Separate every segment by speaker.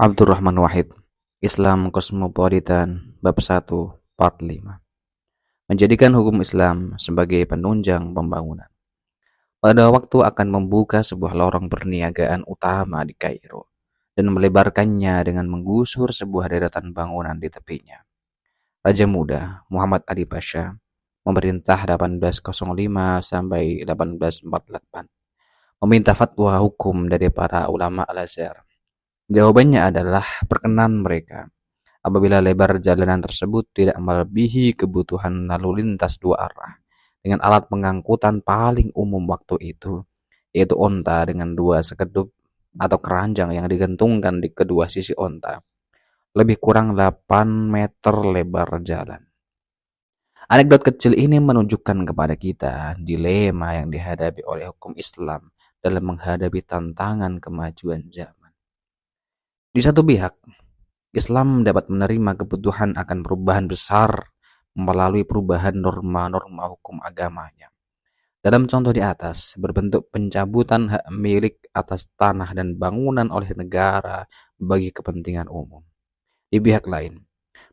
Speaker 1: Abdurrahman Wahid, Islam Cosmopolitan, Bab 1, Part 5. Menjadikan hukum Islam sebagai penunjang pembangunan. Pada waktu akan membuka sebuah lorong perniagaan utama di Kairo dan melebarkannya dengan menggusur sebuah deretan bangunan di tepinya. Raja Muda Muhammad Ali Pasha memerintah 1805 sampai 1848, meminta fatwa hukum dari para ulama Al-Azhar. Jawabannya adalah perkenan mereka apabila lebar jalanan tersebut tidak melebihi kebutuhan lalu lintas dua arah dengan alat pengangkutan paling umum waktu itu, yaitu onta dengan dua sekedup atau keranjang yang digantungkan di kedua sisi onta, lebih kurang 8 meter lebar jalan. Anekdot kecil ini menunjukkan kepada kita dilema yang dihadapi oleh hukum Islam dalam menghadapi tantangan kemajuan zaman. Di satu pihak, Islam dapat menerima kebutuhan akan perubahan besar melalui perubahan norma-norma hukum agamanya. Dalam contoh di atas, berbentuk pencabutan hak milik atas tanah dan bangunan oleh negara bagi kepentingan umum. Di pihak lain,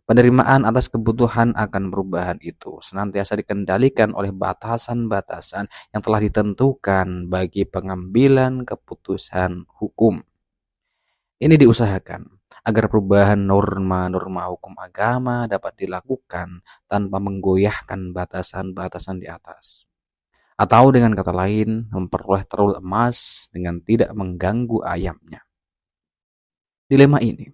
Speaker 1: penerimaan atas kebutuhan akan perubahan itu senantiasa dikendalikan oleh batasan-batasan yang telah ditentukan bagi pengambilan keputusan hukum. Ini diusahakan agar perubahan norma-norma hukum agama dapat dilakukan tanpa menggoyahkan batasan-batasan di atas. Atau dengan kata lain, memperoleh telur emas dengan tidak mengganggu ayamnya. Dilema ini,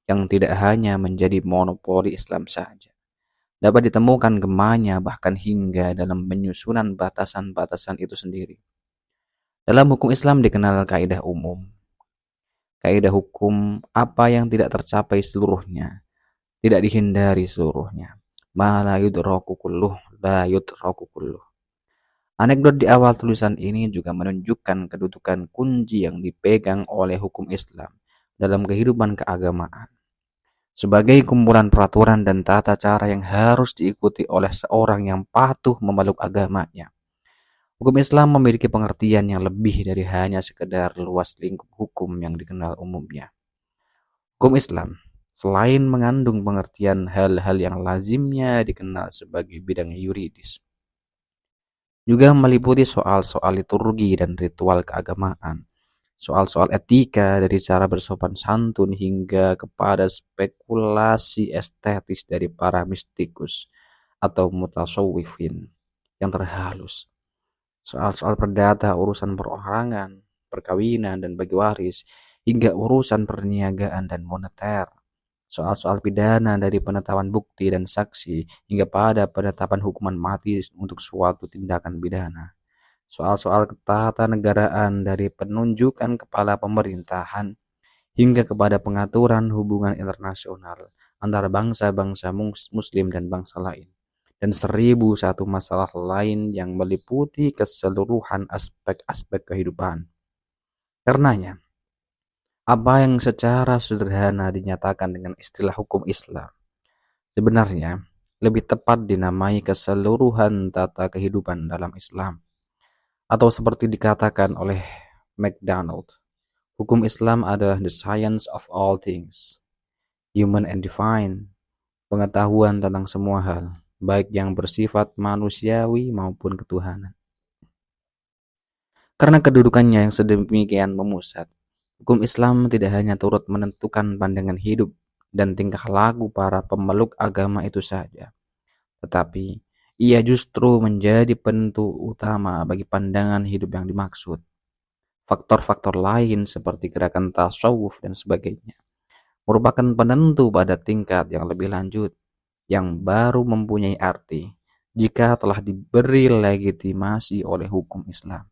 Speaker 1: yang tidak hanya menjadi monopoli Islam saja, dapat ditemukan gemanya bahkan hingga dalam penyusunan batasan-batasan itu sendiri. Dalam hukum Islam dikenal kaidah umum. Kaidah hukum apa yang tidak tercapai seluruhnya, tidak dihindari seluruhnya. Ma la yudraku kulluh, la yudraku kulluh. Anekdot di awal tulisan ini juga menunjukkan kedudukan kunci yang dipegang oleh hukum Islam dalam kehidupan keagamaan. Sebagai kumpulan peraturan dan tata cara yang harus diikuti oleh seorang yang patuh memeluk agamanya. Hukum Islam memiliki pengertian yang lebih dari hanya sekedar luas lingkup hukum yang dikenal umumnya. Hukum Islam, selain mengandung pengertian hal-hal yang lazimnya dikenal sebagai bidang yuridis, juga meliputi soal-soal liturgi dan ritual keagamaan, soal-soal etika dari cara bersopan santun hingga kepada spekulasi estetis dari para mistikus atau mutasawwifin yang terhalus. Soal-soal perdata, urusan perorangan, perkawinan dan bagi waris, hingga urusan perniagaan dan moneter. Soal-soal pidana dari penetapan bukti dan saksi hingga pada penetapan hukuman mati untuk suatu tindakan pidana. Soal-soal ketatanegaraan dari penunjukan kepala pemerintahan hingga kepada pengaturan hubungan internasional antara bangsa-bangsa muslim dan bangsa lain. Dan 1001 masalah lain yang meliputi keseluruhan aspek-aspek kehidupan. Karenanya, apa yang secara sederhana dinyatakan dengan istilah hukum Islam, sebenarnya lebih tepat dinamai keseluruhan tata kehidupan dalam Islam. Atau seperti dikatakan oleh MacDonald, hukum Islam adalah the science of all things, human and divine, pengetahuan tentang semua hal, baik yang bersifat manusiawi maupun ketuhanan. Karena kedudukannya yang sedemikian memusat, hukum Islam tidak hanya turut menentukan pandangan hidup dan tingkah laku para pemeluk agama itu saja, tetapi ia justru menjadi penentu utama bagi pandangan hidup yang dimaksud. Faktor-faktor lain seperti gerakan tasawuf dan sebagainya merupakan penentu pada tingkat yang lebih lanjut, yang baru mempunyai arti jika telah diberi legitimasi oleh hukum Islam.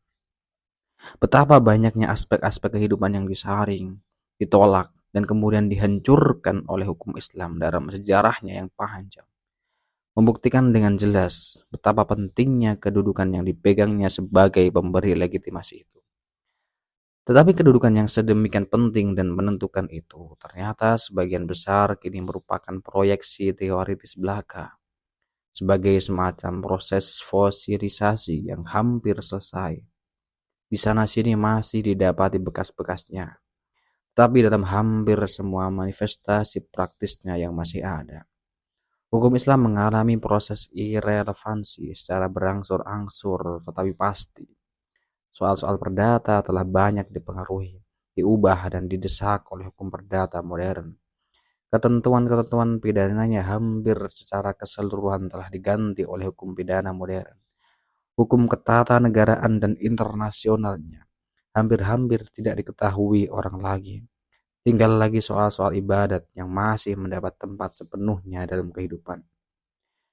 Speaker 1: Betapa banyaknya aspek-aspek kehidupan yang disaring, ditolak, dan kemudian dihancurkan oleh hukum Islam dalam sejarahnya yang panjang. Membuktikan dengan jelas betapa pentingnya kedudukan yang dipegangnya sebagai pemberi legitimasi itu. Tetapi kedudukan yang sedemikian penting dan menentukan itu ternyata sebagian besar kini merupakan proyeksi teoritis belaka, sebagai semacam proses fosilisasi yang hampir selesai. Di sana sini masih didapati bekas-bekasnya, tapi dalam hampir semua manifestasi praktisnya yang masih ada. Hukum Islam mengalami proses irelevansi secara berangsur-angsur tetapi pasti. Soal-soal perdata telah banyak dipengaruhi, diubah dan didesak oleh hukum perdata modern. Ketentuan-ketentuan pidananya hampir secara keseluruhan telah diganti oleh hukum pidana modern. Hukum ketatanegaraan dan internasionalnya hampir-hampir tidak diketahui orang lagi. Tinggal lagi soal-soal ibadat yang masih mendapat tempat sepenuhnya dalam kehidupan.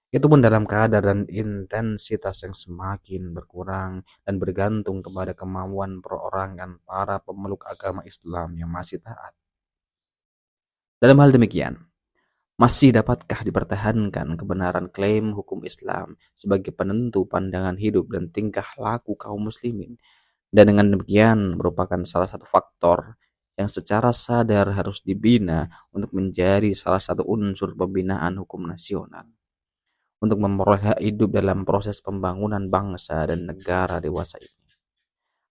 Speaker 1: Itu pun dalam kadar dan intensitas yang semakin berkurang dan bergantung kepada kemauan perorangan para pemeluk agama Islam yang masih taat. Dalam hal demikian, masih dapatkah dipertahankan kebenaran klaim hukum Islam sebagai penentu pandangan hidup dan tingkah laku kaum muslimin, dan dengan demikian merupakan salah satu faktor yang secara sadar harus dibina untuk menjadi salah satu unsur pembinaan hukum nasional untuk memperoleh hak hidup dalam proses pembangunan bangsa dan negara dewasa ini.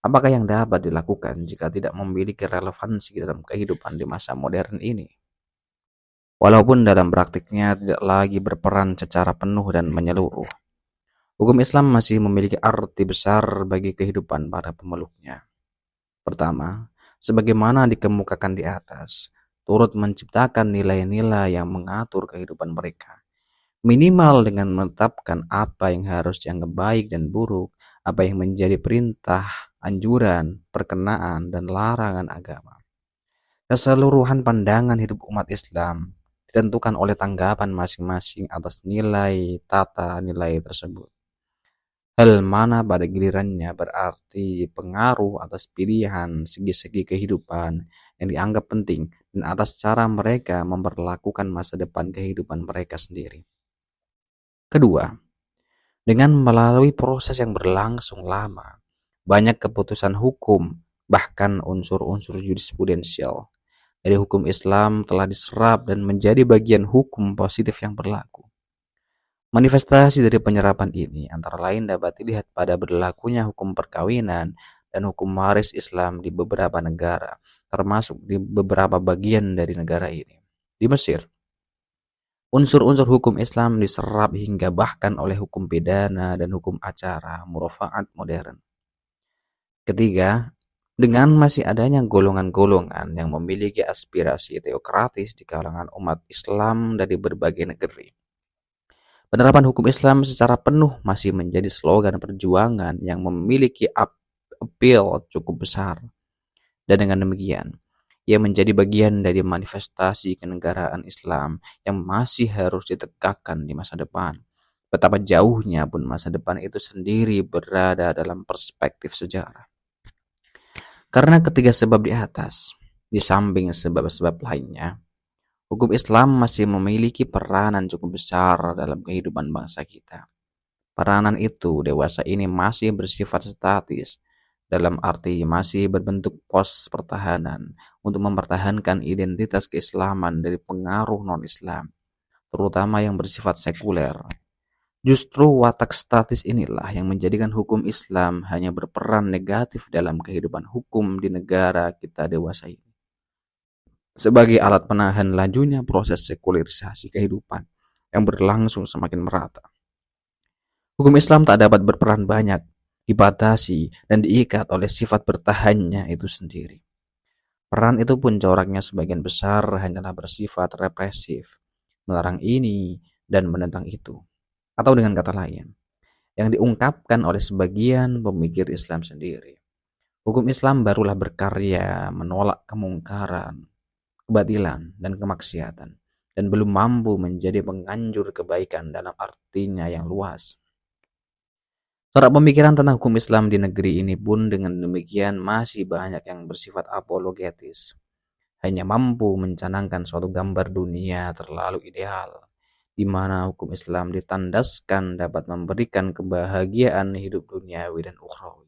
Speaker 1: Apakah yang dapat dilakukan jika tidak memiliki relevansi dalam kehidupan di masa modern ini? Walaupun dalam praktiknya tidak lagi berperan secara penuh dan menyeluruh, hukum Islam masih memiliki arti besar bagi kehidupan para pemeluknya. Pertama, sebagaimana dikemukakan di atas, turut menciptakan nilai-nilai yang mengatur kehidupan mereka. Minimal dengan menetapkan apa yang harus dianggap baik dan buruk, apa yang menjadi perintah, anjuran, perkenaan, dan larangan agama. Keseluruhan pandangan hidup umat Islam ditentukan oleh tanggapan masing-masing atas nilai tata nilai tersebut. Hal mana pada gilirannya berarti pengaruh atas pilihan segi-segi kehidupan yang dianggap penting dan atas cara mereka memperlakukan masa depan kehidupan mereka sendiri. Kedua, dengan melalui proses yang berlangsung lama, banyak keputusan hukum, bahkan unsur-unsur jurisprudensial dari hukum Islam telah diserap dan menjadi bagian hukum positif yang berlaku. Manifestasi dari penyerapan ini antara lain dapat dilihat pada berlakunya hukum perkawinan dan hukum waris Islam di beberapa negara, termasuk di beberapa bagian dari negara ini. Di Mesir, unsur-unsur hukum Islam diserap hingga bahkan oleh hukum pidana dan hukum acara murafaat modern. Ketiga, dengan masih adanya golongan-golongan yang memiliki aspirasi teokratis di kalangan umat Islam dari berbagai negeri, penerapan hukum Islam secara penuh masih menjadi slogan perjuangan yang memiliki appeal cukup besar. Dan dengan demikian, ia menjadi bagian dari manifestasi kenegaraan Islam yang masih harus ditegakkan di masa depan. Betapa jauhnya pun masa depan itu sendiri berada dalam perspektif sejarah. Karena ketiga sebab di atas, di samping sebab-sebab lainnya, hukum Islam masih memiliki peranan cukup besar dalam kehidupan bangsa kita. Peranan itu dewasa ini masih bersifat statis, dalam arti masih berbentuk pos pertahanan untuk mempertahankan identitas keislaman dari pengaruh non-Islam, terutama yang bersifat sekuler. Justru watak statis inilah yang menjadikan hukum Islam hanya berperan negatif dalam kehidupan hukum di negara kita dewasa ini. Sebagai alat penahan lajunya proses sekularisasi kehidupan yang berlangsung semakin merata. Hukum Islam tak dapat berperan banyak, dibatasi dan diikat oleh sifat bertahannya itu sendiri. Peran itu pun coraknya sebagian besar hanyalah bersifat represif, melarang ini dan menentang itu. Atau dengan kata lain, yang diungkapkan oleh sebagian pemikir Islam sendiri. Hukum Islam barulah berkarya menolak kemungkaran, kebatilan, dan kemaksiatan, dan belum mampu menjadi penganjur kebaikan dalam artinya yang luas. Corak pemikiran tentang hukum Islam di negeri ini pun dengan demikian masih banyak yang bersifat apologetis, hanya mampu mencanangkan suatu gambar dunia terlalu ideal, di mana hukum Islam ditandaskan dapat memberikan kebahagiaan hidup duniawi dan ukhrawi.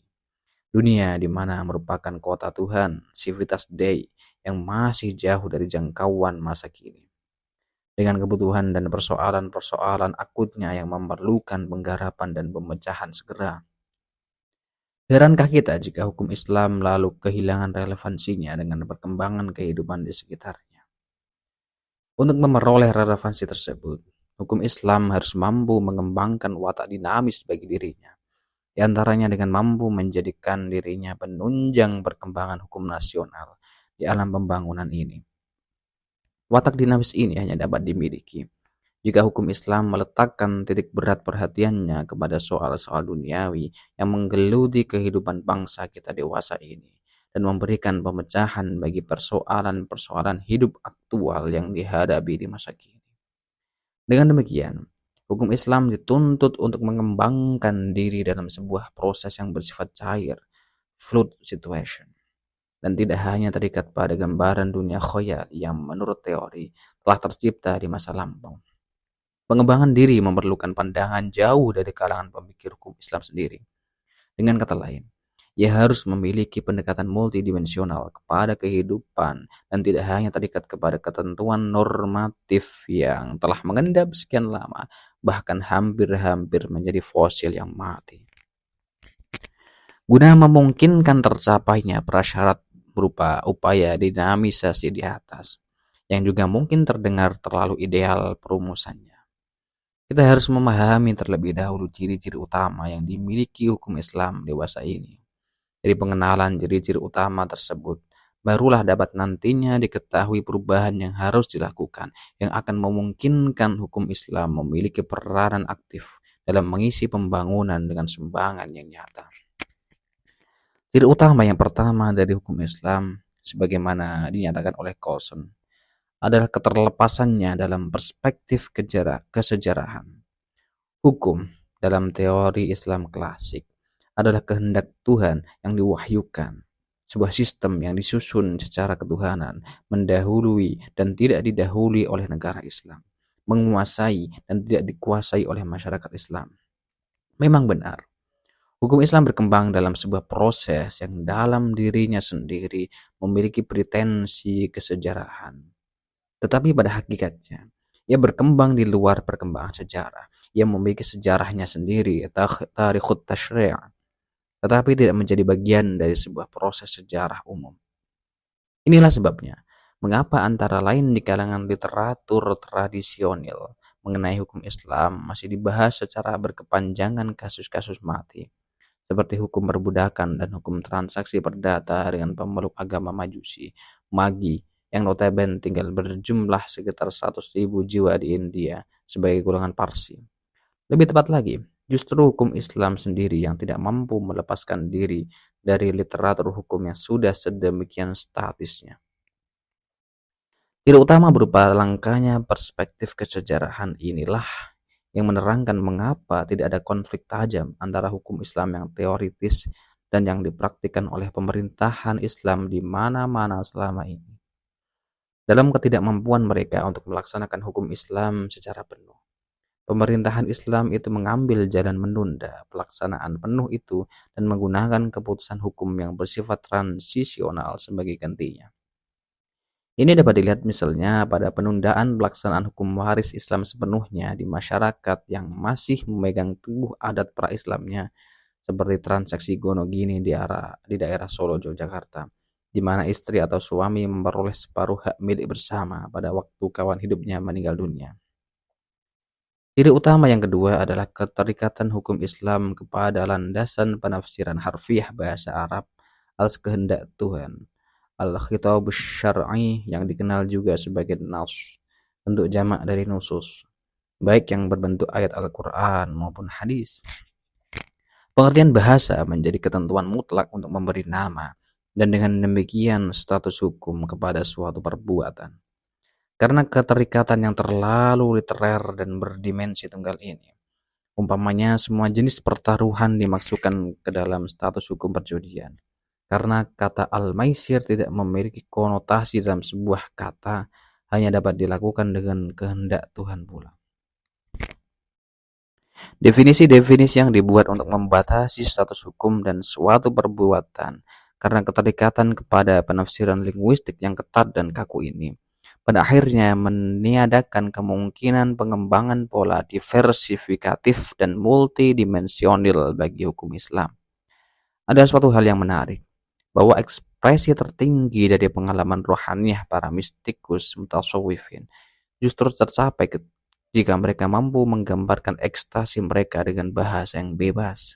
Speaker 1: Dunia di mana merupakan kota Tuhan, civitas Dei, yang masih jauh dari jangkauan masa kini. Dengan kebutuhan dan persoalan-persoalan akutnya yang memerlukan penggarapan dan pemecahan segera. Herankah kita jika hukum Islam lalu kehilangan relevansinya dengan perkembangan kehidupan di sekitarnya? Untuk memperoleh relevansi tersebut, hukum Islam harus mampu mengembangkan watak dinamis bagi dirinya, di antaranya dengan mampu menjadikan dirinya penunjang perkembangan hukum nasional di alam pembangunan ini. Watak dinamis ini hanya dapat dimiliki jika hukum Islam meletakkan titik berat perhatiannya kepada soal-soal duniawi yang menggeluti kehidupan bangsa kita dewasa ini dan memberikan pemecahan bagi persoalan-persoalan hidup aktual yang dihadapi di masa kini. Dengan demikian, hukum Islam dituntut untuk mengembangkan diri dalam sebuah proses yang bersifat cair, fluid situation, dan tidak hanya terikat pada gambaran dunia khoyal yang menurut teori telah tercipta di masa lampau. Pengembangan diri memerlukan pandangan jauh dari kalangan pemikir hukum Islam sendiri. Dengan kata lain, ia harus memiliki pendekatan multidimensional kepada kehidupan dan tidak hanya terikat kepada ketentuan normatif yang telah mengendap sekian lama, bahkan hampir-hampir menjadi fosil yang mati. Guna memungkinkan tercapainya prasyarat berupa upaya dinamisasi di atas, yang juga mungkin terdengar terlalu ideal perumusannya. Kita harus memahami terlebih dahulu ciri-ciri utama yang dimiliki hukum Islam dewasa ini. Dari pengenalan ciri-ciri utama tersebut, barulah dapat nantinya diketahui perubahan yang harus dilakukan yang akan memungkinkan hukum Islam memiliki peranan aktif dalam mengisi pembangunan dengan sumbangan yang nyata. Ciri utama yang pertama dari hukum Islam, sebagaimana dinyatakan oleh Coulson, adalah keterlepasannya dalam perspektif kesejarahan. Hukum dalam teori Islam klasik adalah kehendak Tuhan yang diwahyukan, sebuah sistem yang disusun secara ketuhanan, mendahului dan tidak didahului oleh negara Islam, menguasai dan tidak dikuasai oleh masyarakat Islam. Memang benar, hukum Islam berkembang dalam sebuah proses yang dalam dirinya sendiri memiliki pretensi kesejarahan. Tetapi pada hakikatnya, ia berkembang di luar perkembangan sejarah. Ia memiliki sejarahnya sendiri, tarikhut tashri', tetapi tidak menjadi bagian dari sebuah proses sejarah umum. Inilah sebabnya, mengapa antara lain di kalangan literatur tradisional mengenai hukum Islam masih dibahas secara berkepanjangan kasus-kasus mati, seperti hukum perbudakan dan hukum transaksi perdata dengan pemeluk agama Majusi, Magi, yang notabene tinggal berjumlah sekitar 100.000 jiwa di India sebagai golongan Parsi. Lebih tepat lagi, justru hukum Islam sendiri yang tidak mampu melepaskan diri dari literatur hukum yang sudah sedemikian statisnya. Ciri utama berupa langkahnya perspektif kesejarahan inilah yang menerangkan mengapa tidak ada konflik tajam antara hukum Islam yang teoritis dan yang dipraktikkan oleh pemerintahan Islam di mana-mana selama ini, dalam ketidakmampuan mereka untuk melaksanakan hukum Islam secara penuh. Pemerintahan Islam itu mengambil jalan menunda pelaksanaan penuh itu dan menggunakan keputusan hukum yang bersifat transisional sebagai gantinya. Ini dapat dilihat misalnya pada penundaan pelaksanaan hukum waris Islam sepenuhnya di masyarakat yang masih memegang teguh adat pra-Islamnya, seperti transaksi gonogini di daerah Solo, Yogyakarta, di mana istri atau suami memperoleh separuh hak milik bersama pada waktu kawan hidupnya meninggal dunia. Ciri utama yang kedua adalah keterikatan hukum Islam kepada landasan penafsiran harfiah bahasa Arab atas kehendak Tuhan, al-khitab syar'i, yang dikenal juga sebagai nas, bentuk jamak dari nusus, baik yang berbentuk ayat Al-Quran maupun hadis. Pengertian bahasa menjadi ketentuan mutlak untuk memberi nama, dan dengan demikian status hukum kepada suatu perbuatan. Karena keterikatan yang terlalu literer dan berdimensi tunggal ini, umpamanya semua jenis pertaruhan dimasukkan ke dalam status hukum perjudian. Karena kata al-maisir tidak memiliki konotasi dalam sebuah kata, hanya dapat dilakukan dengan kehendak Tuhan pula. Definisi-definisi yang dibuat untuk membatasi status hukum dan suatu perbuatan karena keterikatan kepada penafsiran linguistik yang ketat dan kaku ini, pada akhirnya meniadakan kemungkinan pengembangan pola diversifikatif dan multidimensional bagi hukum Islam. Ada suatu hal yang menarik, bahwa ekspresi tertinggi dari pengalaman rohaniah para mistikus mutasawwifin justru tercapai jika mereka mampu menggambarkan ekstasi mereka dengan bahasa yang bebas.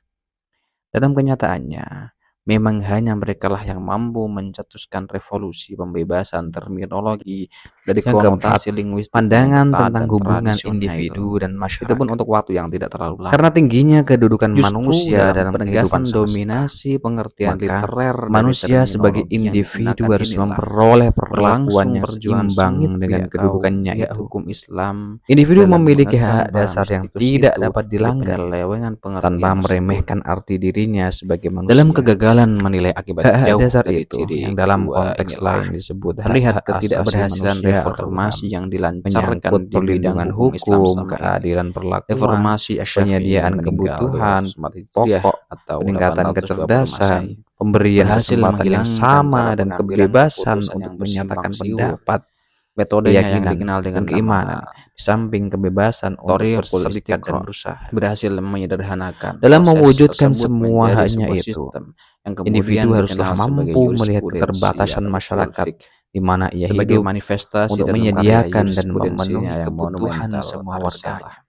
Speaker 1: Dalam kenyataannya, memang hanya merekalah yang mampu mencetuskan revolusi pembebasan terminologi dari
Speaker 2: Yang keempat,
Speaker 1: konotasi linguistik
Speaker 2: pandangan
Speaker 1: yang ketat
Speaker 2: tentang
Speaker 1: dan
Speaker 2: hubungan
Speaker 1: tradisional
Speaker 2: individu dan
Speaker 1: itu pun
Speaker 2: masyarakat.
Speaker 1: untuk waktu yang tidak terlalu lama.
Speaker 2: Karena tingginya kedudukan
Speaker 1: Justru
Speaker 2: manusia
Speaker 1: dalam
Speaker 2: dalam kehidupan
Speaker 1: penegasan
Speaker 2: semesta,
Speaker 1: dominasi pengertian
Speaker 2: maka
Speaker 1: literer dari
Speaker 2: manusia sebagai
Speaker 1: terminologi yang
Speaker 2: individu
Speaker 1: digunakan
Speaker 2: harus
Speaker 1: inilah
Speaker 2: memperoleh perlakuan
Speaker 1: berlangsung
Speaker 2: yang
Speaker 1: perjuangan sengit
Speaker 2: seimbang dengan
Speaker 1: pihak kaum
Speaker 2: kedudukannya
Speaker 1: pihak
Speaker 2: itu.
Speaker 1: hukum Islam
Speaker 2: Individu
Speaker 1: dalam
Speaker 2: memiliki
Speaker 1: mengekang
Speaker 2: hak
Speaker 1: para
Speaker 2: dasar yang
Speaker 1: mistikus
Speaker 2: tidak
Speaker 1: itu
Speaker 2: dapat
Speaker 1: dari
Speaker 2: dilanggar
Speaker 1: penyelewengan
Speaker 2: tanpa
Speaker 1: pengertian tersebut.
Speaker 2: meremehkan arti dirinya sebagai
Speaker 1: Dalam
Speaker 2: manusia.
Speaker 1: kegagalan menilai akibat
Speaker 2: Hak-hak
Speaker 1: jauh
Speaker 2: dasar
Speaker 1: dari
Speaker 2: itu
Speaker 1: ciri
Speaker 2: yang dalam
Speaker 1: kedua
Speaker 2: konteks
Speaker 1: inilah
Speaker 2: lain disebut
Speaker 1: terlihat
Speaker 2: hak-hak asasi
Speaker 1: ketidakberhasilan
Speaker 2: manusia atau
Speaker 1: reformasi
Speaker 2: HAM,
Speaker 1: yang dilancarkan
Speaker 2: menyangkut
Speaker 1: di bidang
Speaker 2: perlindungan
Speaker 1: hukum Islam
Speaker 2: hukum,
Speaker 1: selama ini.
Speaker 2: keadilan perlakuan,
Speaker 1: Reformasi Asy-Syafi'i yang
Speaker 2: penyediaan
Speaker 1: meninggal
Speaker 2: kebutuhan
Speaker 1: 204 Hijriah
Speaker 2: pokok,
Speaker 1: atau
Speaker 2: peningkatan
Speaker 1: 820 Masehi
Speaker 2: kecerdasan, pemberian
Speaker 1: berhasil
Speaker 2: kesempatan yang
Speaker 1: menghilangkan cara
Speaker 2: sama dan
Speaker 1: pengambilan
Speaker 2: kebebasan
Speaker 1: keputusan
Speaker 2: untuk
Speaker 1: yang bersimpang
Speaker 2: menyatakan
Speaker 1: siur.
Speaker 2: pendapat,
Speaker 1: Metodenya yang
Speaker 2: keyakinan,
Speaker 1: dikenal
Speaker 2: dan
Speaker 1: dengan
Speaker 2: keimanan,
Speaker 1: nama
Speaker 2: di samping kebebasan untuk
Speaker 1: Thariqul
Speaker 2: berserikat dan
Speaker 1: Istiqra
Speaker 2: berusaha.
Speaker 1: berhasil menyederhanakan
Speaker 2: Dalam
Speaker 1: proses
Speaker 2: mewujudkan
Speaker 1: tersebut
Speaker 2: semua
Speaker 1: menjadi
Speaker 2: haknya
Speaker 1: sebuah
Speaker 2: itu,
Speaker 1: sistem yang kemudian
Speaker 2: individu haruslah
Speaker 1: dikenal sebagai
Speaker 2: mampu melihat
Speaker 1: jurisprudensi
Speaker 2: keterbatasan
Speaker 1: atau usul
Speaker 2: masyarakat
Speaker 1: fiqh
Speaker 2: di mana ia
Speaker 1: sebagai
Speaker 2: hidup
Speaker 1: manifestasi
Speaker 2: untuk
Speaker 1: dalam karya
Speaker 2: menyediakan dan
Speaker 1: jurisprudensinya
Speaker 2: memenuhi
Speaker 1: yang
Speaker 2: kebutuhan
Speaker 1: monumental
Speaker 2: semua
Speaker 1: Ar-Risalah.
Speaker 2: warganya.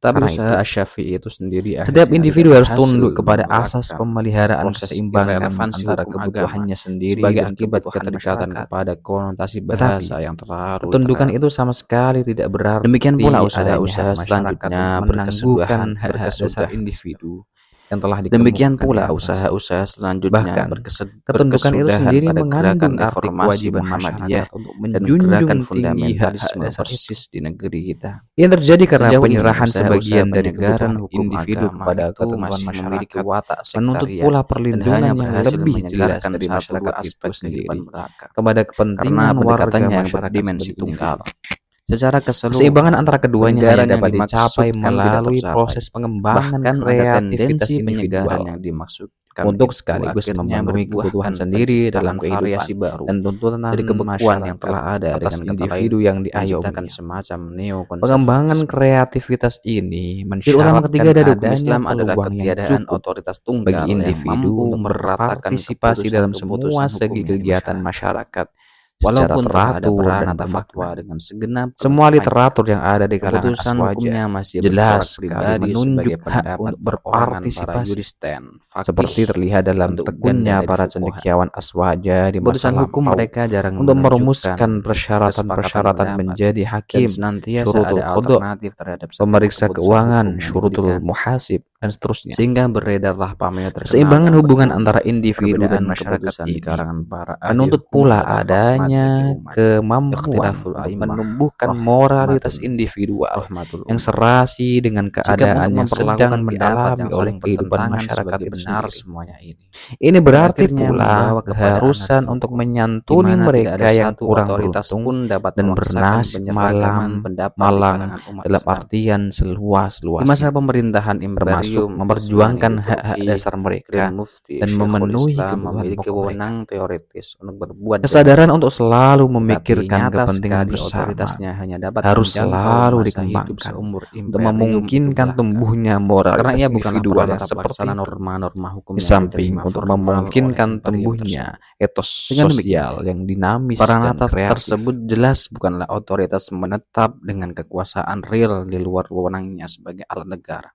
Speaker 1: Tapi
Speaker 2: Karena
Speaker 1: usaha
Speaker 2: itu,
Speaker 1: Asy-Syafi'i itu sendiri
Speaker 2: setiap
Speaker 1: akhirnya tidak
Speaker 2: individu harus
Speaker 1: berhasil
Speaker 2: tunduk kepada asas
Speaker 1: mengelakkan
Speaker 2: pemeliharaan
Speaker 1: proses
Speaker 2: keseimbangan
Speaker 1: irelevansi
Speaker 2: antara
Speaker 1: hukum agama
Speaker 2: kebutuhannya sendiri
Speaker 1: sebagai
Speaker 2: dan
Speaker 1: akibat
Speaker 2: kebutuhan
Speaker 1: keterikatan
Speaker 2: masyarakat.
Speaker 1: kepada konotasi
Speaker 2: Tetapi,
Speaker 1: bahasa yang terlalu
Speaker 2: ketundukan
Speaker 1: terang.
Speaker 2: itu sama sekali tidak
Speaker 1: Demikian pula
Speaker 2: berarti adanya hak
Speaker 1: usaha-usaha
Speaker 2: masyarakat
Speaker 1: selanjutnya
Speaker 2: untuk menangguhkan hak-hak dasar individu yang telah
Speaker 1: Demikian
Speaker 2: dikemukakan di
Speaker 1: pula
Speaker 2: atas.
Speaker 1: usaha-usaha selanjutnya
Speaker 2: Bahkan, ketundukan itu
Speaker 1: berkesudahan
Speaker 2: sendiri
Speaker 1: pada gerakan
Speaker 2: mengandung arti
Speaker 1: reformasi
Speaker 2: kewajiban
Speaker 1: Muhammadiyah
Speaker 2: masyarakat untuk
Speaker 1: dan gerakan
Speaker 2: menjunjung tinggi hak-hak
Speaker 1: fundamentalisme
Speaker 2: dasar itu.
Speaker 1: persis di negeri kita.
Speaker 2: Yang terjadi karena
Speaker 1: Sejauh ini,
Speaker 2: penyerahan
Speaker 1: usaha-usaha
Speaker 2: sebagian dari
Speaker 1: penyegaran
Speaker 2: kebutuhan
Speaker 1: hukum
Speaker 2: individu
Speaker 1: agama
Speaker 2: kepada
Speaker 1: itu
Speaker 2: ketentuan
Speaker 1: masih memiliki
Speaker 2: masyarakat,
Speaker 1: watak
Speaker 2: menuntut
Speaker 1: sektarian
Speaker 2: pula
Speaker 1: dan hanya
Speaker 2: perlindungan yang
Speaker 1: berhasil
Speaker 2: lebih jelas
Speaker 1: menyegarkan
Speaker 2: dari
Speaker 1: satu
Speaker 2: masyarakat itu
Speaker 1: aspek kehidupan
Speaker 2: sendiri
Speaker 1: belaka.
Speaker 2: kepada
Speaker 1: Karena
Speaker 2: kepentingan warga
Speaker 1: pendekatannya yang
Speaker 2: masyarakat
Speaker 1: berdimensi
Speaker 2: sebagai
Speaker 1: tunggal.
Speaker 2: individu.
Speaker 1: Secara
Speaker 2: Keseimbangan
Speaker 1: keseluruhan,
Speaker 2: antara keduanya hanya
Speaker 1: penyegaran yang
Speaker 2: dapat dicapai
Speaker 1: dimaksudkan tidak
Speaker 2: melalui
Speaker 1: tercapai.
Speaker 2: proses pengembangan
Speaker 1: Bahkan ada
Speaker 2: kreativitas
Speaker 1: tendensi penyegaran
Speaker 2: individual
Speaker 1: yang dimaksudkan
Speaker 2: untuk
Speaker 1: itu
Speaker 2: sekaligus
Speaker 1: akhirnya
Speaker 2: memenuhi kebutuhan
Speaker 1: berbuahkan
Speaker 2: sendiri dalam
Speaker 1: penciptaan
Speaker 2: kehidupan
Speaker 1: variasi baru
Speaker 2: dan tuntutan
Speaker 1: dari kebekuan yang
Speaker 2: masyarakat
Speaker 1: telah ada,
Speaker 2: atas
Speaker 1: dengan kata lain
Speaker 2: individu yang
Speaker 1: menciptakan
Speaker 2: diayomi.
Speaker 1: semacam
Speaker 2: Pengembangan
Speaker 1: neokonservatisme.
Speaker 2: kreativitas ini
Speaker 1: Ciri utama ketiga
Speaker 2: mensyaratkan
Speaker 1: dari hukum
Speaker 2: adanya
Speaker 1: Islam adalah
Speaker 2: peluang yang
Speaker 1: ketiadaan
Speaker 2: cukup
Speaker 1: otoritas
Speaker 2: bagi
Speaker 1: tunggal yang
Speaker 2: individu
Speaker 1: mampu
Speaker 2: untuk
Speaker 1: meratakan
Speaker 2: berpartisipasi dalam semua
Speaker 1: keputusan-keputusan
Speaker 2: segi
Speaker 1: hukumnya di
Speaker 2: kegiatan
Speaker 1: masyarakat.
Speaker 2: masyarakat secara
Speaker 1: Walaupun telah ada
Speaker 2: teratur dan
Speaker 1: Pranata Fatwa
Speaker 2: bermakna.
Speaker 1: dengan segenap
Speaker 2: Semua
Speaker 1: kelengkapannya,
Speaker 2: literatur yang ada di kalangan
Speaker 1: keputusan hukumnya
Speaker 2: aswaja
Speaker 1: masih bercorak
Speaker 2: jelas sekali
Speaker 1: pribadi sebagai
Speaker 2: menunjuk hak
Speaker 1: pendapat
Speaker 2: untuk
Speaker 1: perorangan para
Speaker 2: berpartisipasi,
Speaker 1: yuristen,
Speaker 2: seperti
Speaker 1: fakih,
Speaker 2: terlihat dalam
Speaker 1: untuk
Speaker 2: tekunnya
Speaker 1: ganda dari
Speaker 2: para
Speaker 1: fuqaha.
Speaker 2: cendekiawan aswaja di masa
Speaker 1: Keputusan hukum
Speaker 2: lampau
Speaker 1: mereka jarang
Speaker 2: untuk
Speaker 1: menunjukkan
Speaker 2: merumuskan
Speaker 1: kesepakatan
Speaker 2: persyaratan-persyaratan
Speaker 1: pendapat
Speaker 2: menjadi
Speaker 1: dan
Speaker 2: hakim,
Speaker 1: senantiasa
Speaker 2: syurutul
Speaker 1: ada
Speaker 2: qada,
Speaker 1: alternatif terhadap setiap
Speaker 2: pemeriksa
Speaker 1: keputusan hukum
Speaker 2: keuangan,
Speaker 1: yang
Speaker 2: syurutul
Speaker 1: diberikan.
Speaker 2: muhasib, dan seterusnya.
Speaker 1: Sehingga beredarlah pamit terkenal
Speaker 2: Keseimbangan
Speaker 1: yang
Speaker 2: hubungan
Speaker 1: bernama
Speaker 2: antara individu dan
Speaker 1: perbedaan
Speaker 2: masyarakat
Speaker 1: keputusan di
Speaker 2: ini
Speaker 1: kalangan para ahli
Speaker 2: menuntut
Speaker 1: hukum
Speaker 2: pula
Speaker 1: adalah rahmat bagi
Speaker 2: adanya
Speaker 1: umat.
Speaker 2: kemampuan
Speaker 1: Ikhtilaful
Speaker 2: untuk
Speaker 1: a'immah
Speaker 2: menumbuhkan moralitas
Speaker 1: rahmatun
Speaker 2: individual
Speaker 1: rahmatul
Speaker 2: yang
Speaker 1: ummah.
Speaker 2: serasi dengan
Speaker 1: Sikap untuk
Speaker 2: keadaan yang
Speaker 1: memperlakukan
Speaker 2: sedang
Speaker 1: pendapat
Speaker 2: dialami
Speaker 1: yang
Speaker 2: oleh
Speaker 1: saling
Speaker 2: kehidupan
Speaker 1: bertentangan
Speaker 2: masyarakat
Speaker 1: sebagai
Speaker 2: itu
Speaker 1: benar
Speaker 2: sendiri.
Speaker 1: semuanya ini
Speaker 2: Ini
Speaker 1: yang
Speaker 2: berarti
Speaker 1: akhirnya
Speaker 2: pula
Speaker 1: membawa kepada
Speaker 2: keharusan
Speaker 1: anarki
Speaker 2: untuk
Speaker 1: hukum, di
Speaker 2: menyantuni
Speaker 1: mana tidak ada
Speaker 2: mereka yang
Speaker 1: satu
Speaker 2: kurang
Speaker 1: otoritas
Speaker 2: beruntung
Speaker 1: pun dapat
Speaker 2: dan
Speaker 1: memaksakan
Speaker 2: bernasib
Speaker 1: penyeragaman pendapat di
Speaker 2: malang
Speaker 1: kalangan umat
Speaker 2: dalam
Speaker 1: Islam.
Speaker 2: artian
Speaker 1: Di masa
Speaker 2: seluas-luasnya,
Speaker 1: pemerintahan
Speaker 2: termasuk
Speaker 1: Imperium Utsmani di
Speaker 2: memperjuangkan hak-hak
Speaker 1: Turki,
Speaker 2: dasar
Speaker 1: Grand
Speaker 2: mereka
Speaker 1: Mufti
Speaker 2: dan
Speaker 1: Syekhul
Speaker 2: memenuhi
Speaker 1: Islam
Speaker 2: kebutuhan
Speaker 1: memiliki
Speaker 2: pokok mereka.
Speaker 1: wewenang teoritis untuk berbuat
Speaker 2: Kesadaran
Speaker 1: demikian.
Speaker 2: untuk selalu
Speaker 1: Tetapi
Speaker 2: memikirkan
Speaker 1: nyata
Speaker 2: kepentingan
Speaker 1: sekali
Speaker 2: bersama
Speaker 1: otoritasnya hanya dapat
Speaker 2: harus
Speaker 1: menjangkau
Speaker 2: selalu
Speaker 1: masa hidup
Speaker 2: dikembangkan
Speaker 1: seumur
Speaker 2: untuk
Speaker 1: imperium itu
Speaker 2: memungkinkan
Speaker 1: belaka.
Speaker 2: tumbuhnya
Speaker 1: Karena
Speaker 2: moralitas
Speaker 1: ia bukanlah
Speaker 2: individual yang
Speaker 1: perdana pelaksana
Speaker 2: seperti itu,
Speaker 1: norma-norma hukum
Speaker 2: di
Speaker 1: yang
Speaker 2: samping
Speaker 1: diterima
Speaker 2: untuk
Speaker 1: formal oleh
Speaker 2: memungkinkan
Speaker 1: imperium
Speaker 2: tumbuhnya
Speaker 1: tersebut.
Speaker 2: etos
Speaker 1: Dengan demikian,
Speaker 2: sosial yang dinamis dan
Speaker 1: Pranata
Speaker 2: kreatif.
Speaker 1: tersebut jelas bukanlah otoritas menetap dengan kekuasaan real di luar wewenangnya sebagai alat negara.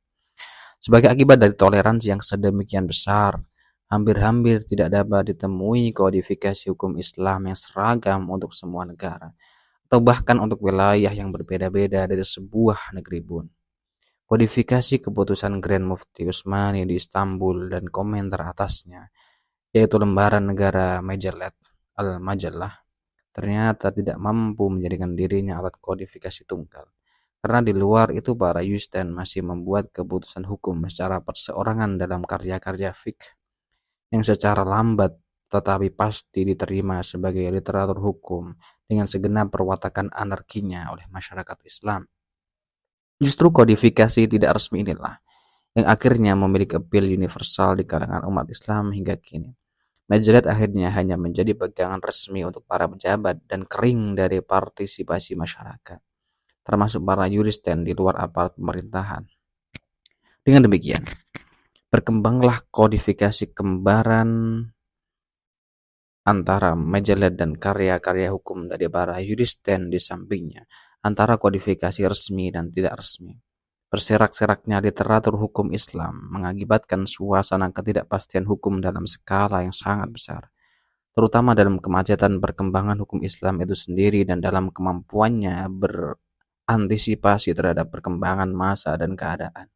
Speaker 1: Sebagai akibat dari toleransi yang sedemikian besar, hampir-hampir tidak dapat ditemui kodifikasi hukum Islam yang seragam untuk semua negara, atau bahkan untuk wilayah yang berbeda-beda dari sebuah negeri pun. Kodifikasi keputusan Grand Mufti Utsmani di Istanbul dan komentar atasnya, yaitu lembaran negara Majalah Al-Majallah, ternyata tidak mampu menjadikan dirinya alat kodifikasi tunggal. Karena di luar itu para yuristen masih membuat keputusan hukum secara perseorangan dalam karya-karya fikih yang secara lambat tetapi pasti diterima sebagai literatur hukum dengan segenap perwatakan anarkinya oleh masyarakat Islam. Justru kodifikasi tidak resmi inilah yang akhirnya memiliki appeal universal di kalangan umat Islam hingga kini. Majalah akhirnya hanya menjadi pegangan resmi untuk para pejabat dan kering dari partisipasi masyarakat, termasuk para yuristen di luar aparat pemerintahan. Dengan demikian, berkembanglah kodifikasi kembaran antara majalah dan karya-karya hukum dari para yuristen di sampingnya, antara kodifikasi resmi dan tidak resmi. Berserak-seraknya literatur hukum Islam mengakibatkan suasana ketidakpastian hukum dalam skala yang sangat besar, terutama dalam kemacetan perkembangan hukum Islam itu sendiri dan dalam kemampuannya berantisipasi terhadap perkembangan masa dan keadaan.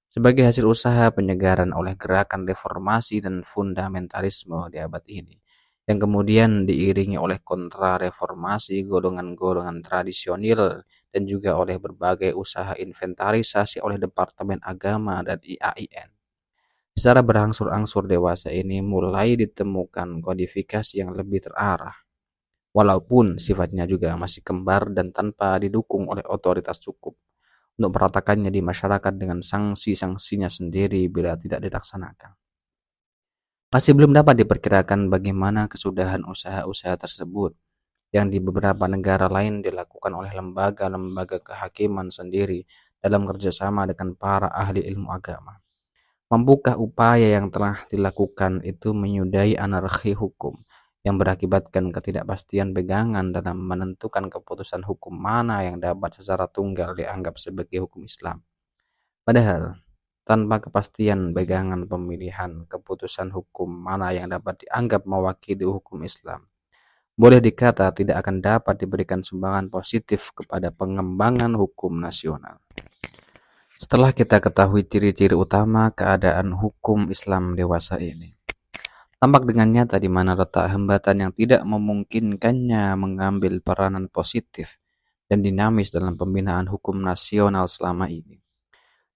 Speaker 1: Sebagai hasil usaha penyegaran oleh gerakan reformasi dan fundamentalisme di abad ini, yang kemudian diiringi oleh kontra-reformasi golongan-golongan tradisional dan juga oleh berbagai usaha inventarisasi oleh Departemen Agama dan IAIN. Secara berangsur-angsur dewasa ini mulai ditemukan kodifikasi yang lebih terarah, walaupun sifatnya juga masih kembar dan tanpa didukung oleh otoritas cukup untuk meratakannya di masyarakat dengan sanksi-sanksinya sendiri bila tidak dilaksanakan. Masih belum dapat diperkirakan bagaimana kesudahan usaha-usaha tersebut yang di beberapa negara lain dilakukan oleh lembaga-lembaga kehakiman sendiri dalam kerjasama dengan para ahli ilmu agama. Mampukah upaya yang telah dilakukan itu menyudahi anarki hukum yang berakibatkan ketidakpastian pegangan dalam menentukan keputusan hukum mana yang dapat secara tunggal dianggap sebagai hukum Islam? Padahal, tanpa kepastian pegangan pemilihan keputusan hukum mana yang dapat dianggap mewakili hukum Islam, boleh dikata tidak akan dapat diberikan sumbangan positif kepada pengembangan hukum nasional. Setelah kita ketahui ciri-ciri utama keadaan hukum Islam dewasa ini, tampak dengan nyata di mana letak hambatan yang tidak memungkinkannya mengambil peranan positif dan dinamis dalam pembinaan hukum nasional selama ini.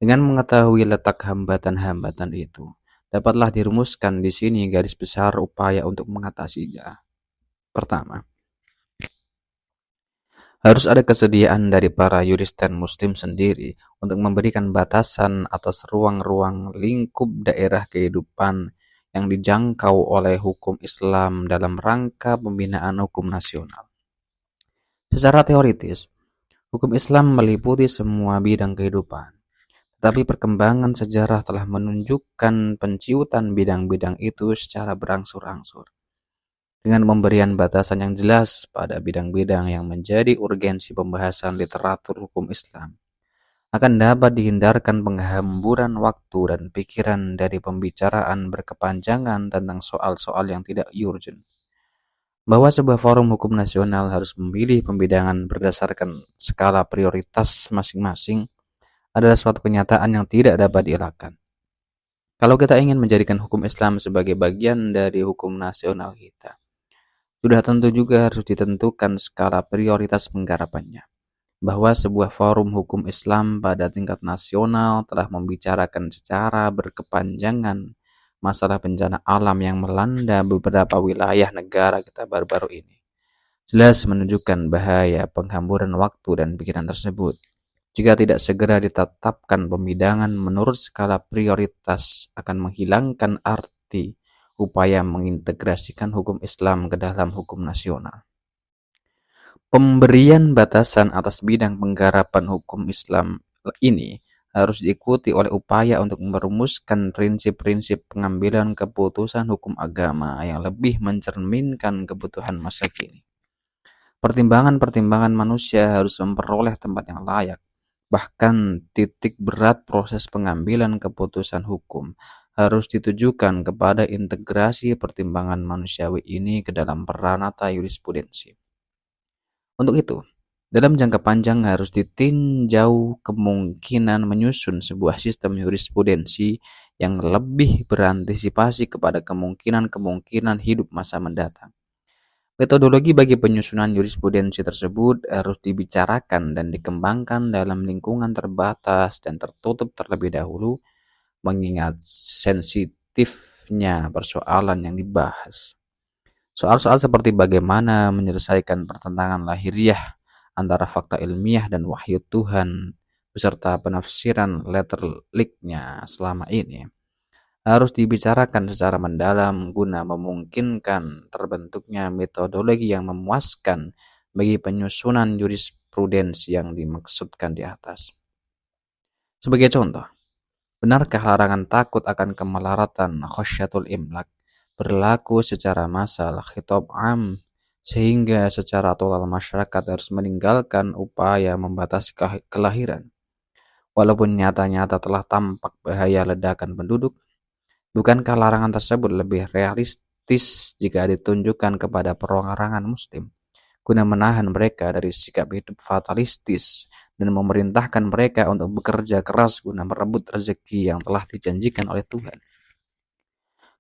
Speaker 1: Dengan mengetahui letak hambatan-hambatan itu, dapatlah dirumuskan di sini garis besar upaya untuk mengatasinya. Pertama, harus ada kesediaan dari para yuristen muslim sendiri untuk memberikan batasan atas ruang-ruang lingkup daerah kehidupan yang dijangkau oleh hukum Islam dalam rangka pembinaan hukum nasional. Secara teoritis, hukum Islam meliputi semua bidang kehidupan, tetapi perkembangan sejarah telah menunjukkan penciutan bidang-bidang itu secara berangsur-angsur. Dengan pemberian batasan yang jelas pada bidang-bidang yang menjadi urgensi pembahasan literatur hukum Islam, akan dapat dihindarkan penghamburan waktu dan pikiran dari pembicaraan berkepanjangan tentang soal-soal yang tidak urgent. Bahwa sebuah forum hukum nasional harus memilih pembidangan berdasarkan skala prioritas masing-masing adalah suatu kenyataan yang tidak dapat dielakkan. Kalau kita ingin menjadikan hukum Islam sebagai bagian dari hukum nasional kita, sudah tentu juga harus ditentukan skala prioritas penggarapannya. Bahwa sebuah forum hukum Islam pada tingkat nasional telah membicarakan secara berkepanjangan masalah bencana alam yang melanda beberapa wilayah negara kita baru-baru ini. Jelas menunjukkan bahaya penghamburan waktu dan pikiran tersebut. Jika tidak segera ditetapkan pembidangan menurut skala prioritas akan menghilangkan arti upaya mengintegrasikan hukum Islam ke dalam hukum nasional. Pemberian batasan atas bidang penggarapan hukum Islam ini harus diikuti oleh upaya untuk merumuskan prinsip-prinsip pengambilan keputusan hukum agama yang lebih mencerminkan kebutuhan masa kini. Pertimbangan-pertimbangan manusia harus memperoleh tempat yang layak. Bahkan titik berat proses pengambilan keputusan hukum harus ditujukan kepada integrasi pertimbangan manusiawi ini ke dalam peranata jurisprudensi. Untuk itu, dalam jangka panjang harus ditinjau kemungkinan menyusun sebuah sistem jurisprudensi yang lebih berantisipasi kepada kemungkinan-kemungkinan hidup masa mendatang. Metodologi bagi penyusunan jurisprudensi tersebut harus dibicarakan dan dikembangkan dalam lingkungan terbatas dan tertutup terlebih dahulu, mengingat sensitifnya persoalan yang dibahas. Soal-soal seperti bagaimana menyelesaikan pertentangan lahiriah antara fakta ilmiah dan wahyu Tuhan beserta penafsiran letterliknya selama ini harus dibicarakan secara mendalam guna memungkinkan terbentuknya metodologi yang memuaskan bagi penyusunan jurisprudensi yang dimaksudkan di atas. Sebagai contoh, Benarkah larangan takut akan kemelaratan khosyatul imlak berlaku secara massal khitab am sehingga secara total masyarakat harus meninggalkan upaya membatasi kelahiran? Walaupun nyata-nyata telah tampak bahaya ledakan penduduk, bukankah larangan tersebut lebih realistis jika ditunjukkan kepada perorangan muslim guna menahan mereka dari sikap hidup fatalistis dan memerintahkan mereka untuk bekerja keras guna merebut rezeki yang telah dijanjikan oleh Tuhan?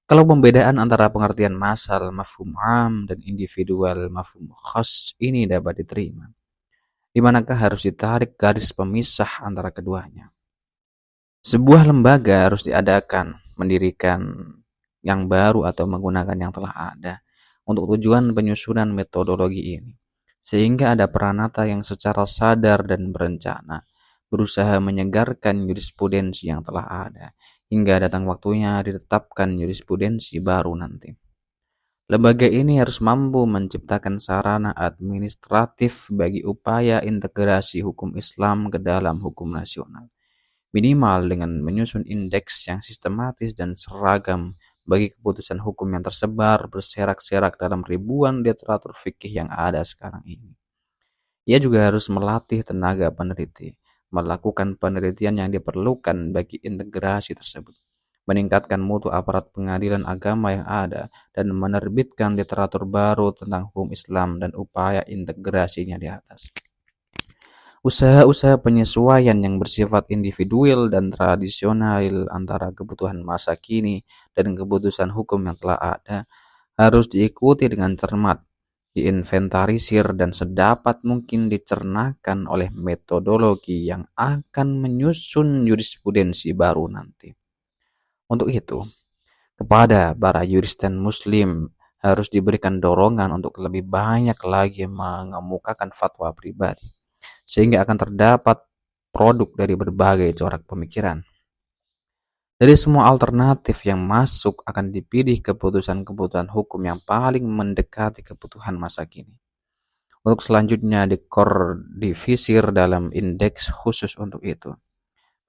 Speaker 1: Kalau pembedaan antara pengertian massal mafhum am dan individual mafhum khas ini dapat diterima, di manakah harus ditarik garis pemisah antara keduanya? Sebuah lembaga harus mendirikan yang baru atau menggunakan yang telah ada untuk tujuan penyusunan metodologi ini, sehingga ada peranata yang secara sadar dan berencana berusaha menyegarkan jurisprudensi yang telah ada hingga datang waktunya ditetapkan jurisprudensi baru nanti. Lembaga ini harus mampu menciptakan sarana administratif bagi upaya integrasi hukum Islam ke dalam hukum nasional, minimal dengan menyusun indeks yang sistematis dan seragam bagi keputusan hukum yang tersebar berserak-serak dalam ribuan literatur fikih yang ada sekarang ini. Ia juga harus melatih tenaga peneliti, melakukan penelitian yang diperlukan bagi integrasi tersebut, meningkatkan mutu aparat pengadilan agama yang ada, dan menerbitkan literatur baru tentang hukum Islam dan upaya integrasinya di atas. Usaha-usaha penyesuaian yang bersifat individual dan tradisional antara kebutuhan masa kini dan keputusan hukum yang telah ada harus diikuti dengan cermat, diinventarisir dan sedapat mungkin dicernakan oleh metodologi yang akan menyusun jurisprudensi baru nanti. Untuk itu, kepada para yuris dan muslim harus diberikan dorongan untuk lebih banyak lagi mengemukakan fatwa pribadi, sehingga akan terdapat produk dari berbagai corak pemikiran. Dari semua alternatif yang masuk akan dipilih keputusan-keputusan hukum yang paling mendekati kebutuhan masa kini, untuk selanjutnya dikordivisir dalam indeks khusus untuk itu.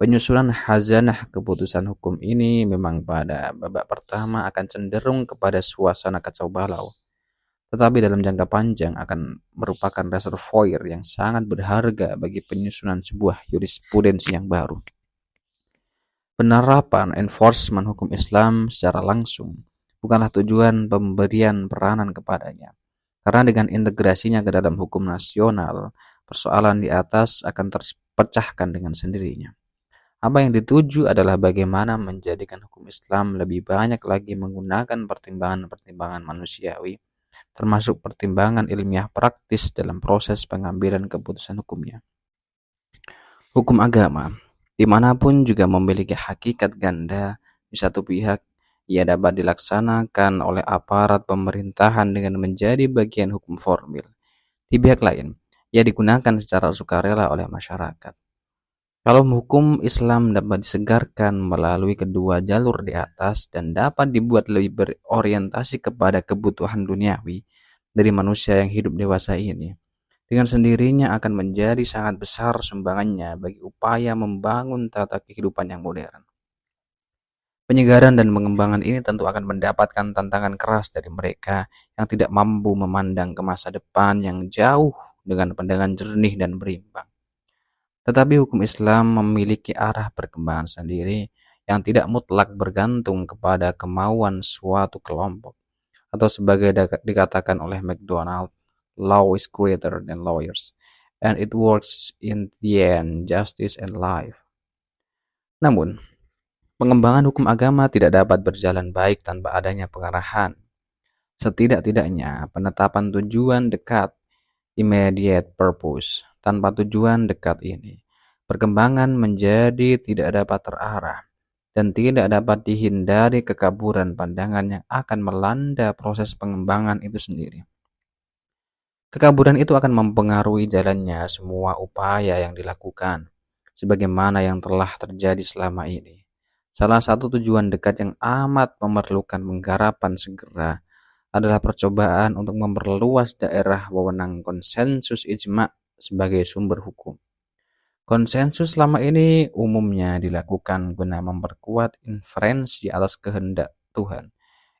Speaker 1: Penyusunan khazanah keputusan hukum ini memang pada babak pertama akan cenderung kepada suasana kacau balau, tetapi dalam jangka panjang akan merupakan reservoir yang sangat berharga bagi penyusunan sebuah jurisprudensi yang baru. Penerapan enforcement hukum Islam secara langsung bukanlah tujuan pemberian peranan kepadanya, karena dengan integrasinya ke dalam hukum nasional, persoalan di atas akan terpecahkan dengan sendirinya. Apa yang dituju adalah bagaimana menjadikan hukum Islam lebih banyak lagi menggunakan pertimbangan-pertimbangan manusiawi, termasuk pertimbangan ilmiah praktis dalam proses pengambilan keputusan hukumnya. Hukum agama, dimanapun juga memiliki hakikat ganda. Di satu pihak, ia dapat dilaksanakan oleh aparat pemerintahan dengan menjadi bagian hukum formil. Di pihak lain, ia digunakan secara sukarela oleh masyarakat. Kalau hukum Islam dapat disegarkan melalui kedua jalur di atas dan dapat dibuat lebih berorientasi kepada kebutuhan duniawi dari manusia yang hidup dewasa ini, dengan sendirinya akan menjadi sangat besar sumbangannya bagi upaya membangun tata kehidupan yang modern. Penyegaran dan pengembangan ini tentu akan mendapatkan tantangan keras dari mereka yang tidak mampu memandang ke masa depan yang jauh dengan pandangan jernih dan berimbang. Tetapi hukum Islam memiliki arah perkembangan sendiri yang tidak mutlak bergantung kepada kemauan suatu kelompok, atau sebagai dikatakan oleh MacDonald, law is greater than lawyers, and it works in the end justice and life. Namun, pengembangan hukum agama tidak dapat berjalan baik tanpa adanya pengarahan. Setidak-tidaknya penetapan tujuan dekat, immediate purpose. Tanpa tujuan dekat ini, perkembangan menjadi tidak dapat terarah dan tidak dapat dihindari kekaburan pandangan yang akan melanda proses pengembangan itu sendiri. Kekaburan itu akan mempengaruhi jalannya semua upaya yang dilakukan, sebagaimana yang telah terjadi selama ini. Salah satu tujuan dekat yang amat memerlukan penggarapan segera adalah percobaan untuk memperluas daerah wewenang konsensus ijma' sebagai sumber hukum. Konsensus selama ini umumnya dilakukan guna memperkuat inferensi atas kehendak Tuhan,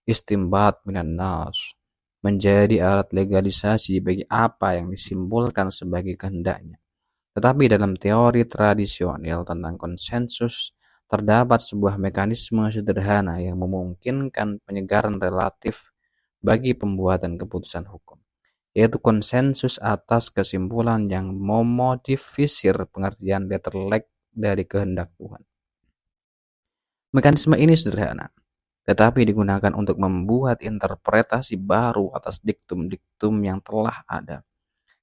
Speaker 1: istimbat minan nas, menjadi alat legalisasi bagi apa yang disimbolkan sebagai kehendaknya. Tetapi dalam teori tradisional tentang konsensus, terdapat sebuah mekanisme sederhana yang memungkinkan penyegaran relatif bagi pembuatan keputusan hukum, yaitu konsensus atas kesimpulan yang memodifikasi pengertian letterlek dari kehendak Tuhan. Mekanisme ini sederhana, tetapi digunakan untuk membuat interpretasi baru atas diktum-diktum yang telah ada.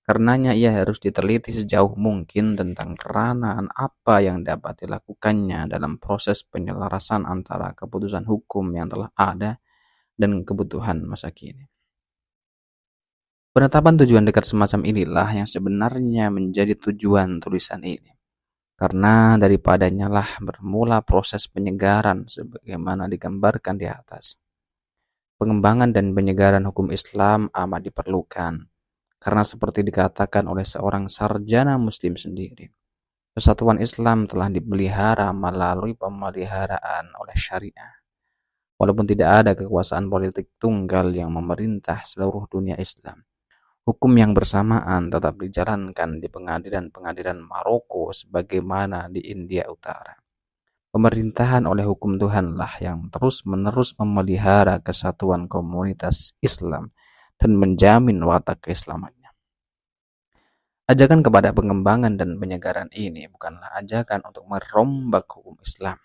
Speaker 1: Karenanya ia harus diteliti sejauh mungkin tentang keranaan apa yang dapat dilakukannya dalam proses penyelarasan antara keputusan hukum yang telah ada dan kebutuhan masa kini. Penetapan tujuan dekat semacam inilah yang sebenarnya menjadi tujuan tulisan ini. Karena daripadanya lah bermula proses penyegaran sebagaimana digambarkan di atas. Pengembangan dan penyegaran hukum Islam amat diperlukan. Karena seperti dikatakan oleh seorang sarjana muslim sendiri, persatuan Islam telah dipelihara melalui pemeliharaan oleh syariah. Walaupun tidak ada kekuasaan politik tunggal yang memerintah seluruh dunia Islam, hukum yang bersamaan tetap dijalankan di pengadilan-pengadilan Maroko sebagaimana di India Utara. Pemerintahan oleh hukum Tuhanlah yang terus-menerus memelihara kesatuan komunitas Islam dan menjamin watak keislamannya. Ajakan kepada pengembangan dan penyegaran ini bukanlah ajakan untuk merombak hukum Islam.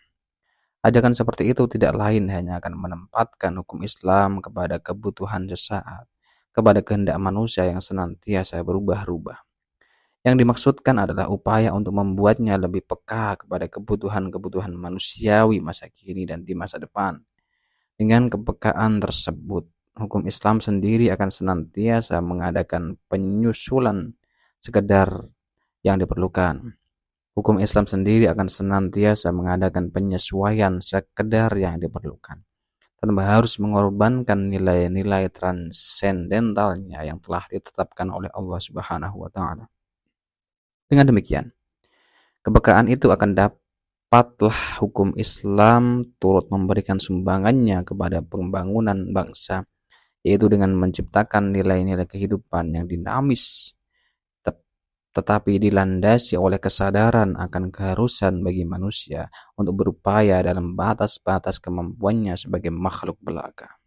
Speaker 1: Ajakan seperti itu tidak lain hanya akan menempatkan hukum Islam kepada kebutuhan sesaat, kepada kehendak manusia yang senantiasa berubah-ubah. Yang dimaksudkan adalah upaya untuk membuatnya lebih peka kepada kebutuhan-kebutuhan manusiawi masa kini dan di masa depan. Dengan kepekaan tersebut, hukum Islam sendiri akan senantiasa mengadakan penyusulan sekedar yang diperlukan. Hukum Islam sendiri akan senantiasa mengadakan penyesuaian sekedar yang diperlukan, tanpa harus mengorbankan nilai-nilai transendentalnya yang telah ditetapkan oleh Allah Subhanahu wa Ta'ala. Dengan demikian, kepekaan itu akan dapatlah hukum Islam turut memberikan sumbangannya kepada pembangunan bangsa, yaitu dengan menciptakan nilai-nilai kehidupan yang dinamis, tetapi dilandasi oleh kesadaran akan keharusan bagi manusia untuk berupaya dalam batas-batas kemampuannya sebagai makhluk belaka.